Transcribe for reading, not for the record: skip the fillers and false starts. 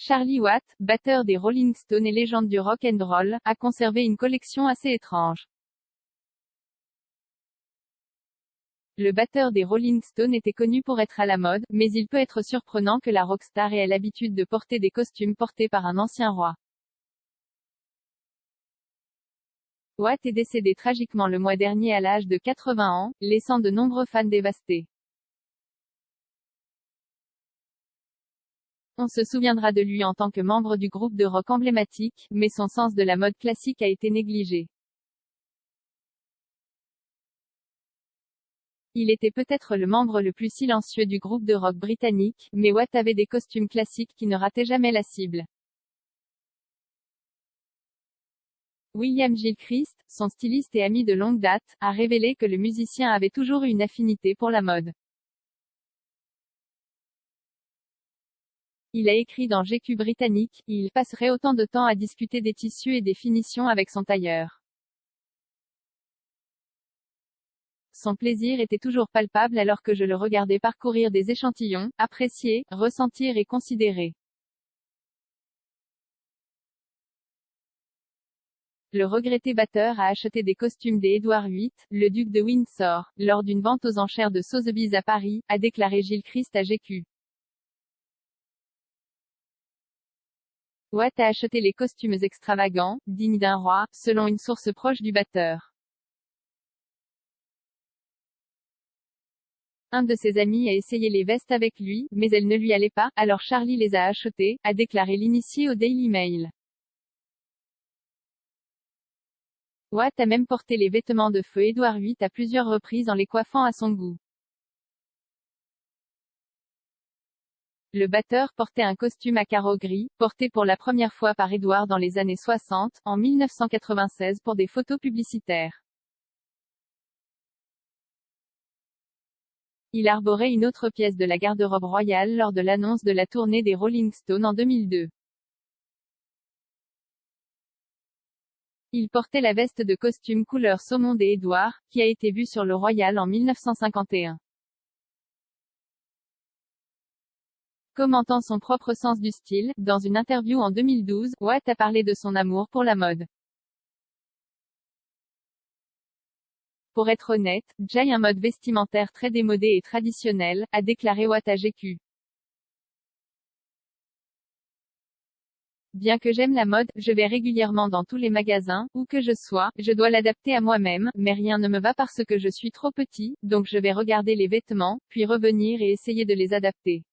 Charlie Watt, batteur des Rolling Stones et légende du rock and roll, a conservé une collection assez étrange. Le batteur des Rolling Stones était connu pour être à la mode, mais il peut être surprenant que la rockstar ait l'habitude de porter des costumes portés par un ancien roi. Watt est décédé tragiquement le mois dernier à l'âge de 80 ans, laissant de nombreux fans dévastés. On se souviendra de lui en tant que membre du groupe de rock emblématique, mais son sens de la mode classique a été négligé. Il était peut-être le membre le plus silencieux du groupe de rock britannique, mais Watt avait des costumes classiques qui ne rataient jamais la cible. William Gilchrist, son styliste et ami de longue date, a révélé que le musicien avait toujours eu une affinité pour la mode. Il a écrit dans GQ britannique, il passerait autant de temps à discuter des tissus et des finitions avec son tailleur. Son plaisir était toujours palpable alors que je le regardais parcourir des échantillons, apprécier, ressentir et considérer. Le regretté batteur a acheté des costumes des Édouard VIII, le duc de Windsor, lors d'une vente aux enchères de Sotheby's à Paris, a déclaré Gilchrist à GQ. Watt a acheté les costumes extravagants, dignes d'un roi, selon une source proche du batteur. Un de ses amis a essayé les vestes avec lui, mais elles ne lui allaient pas, alors Charlie les a achetées, a déclaré l'initié au Daily Mail. Watt a même porté les vêtements de feu Édouard VIII à plusieurs reprises en les coiffant à son goût. Le batteur portait un costume à carreaux gris, porté pour la première fois par Édouard dans les années 60, en 1996 pour des photos publicitaires. Il arborait une autre pièce de la garde-robe royale lors de l'annonce de la tournée des Rolling Stones en 2002. Il portait la veste de costume couleur saumon des Édouard, qui a été vue sur le Royal en 1951. Commentant son propre sens du style, dans une interview en 2012, Watt a parlé de son amour pour la mode. Pour être honnête, j'ai un mode vestimentaire très démodé et traditionnel, a déclaré Watt à GQ. Bien que j'aime la mode, je vais régulièrement dans tous les magasins, où que je sois, je dois l'adapter à moi-même, mais rien ne me va parce que je suis trop petit, donc je vais regarder les vêtements, puis revenir et essayer de les adapter.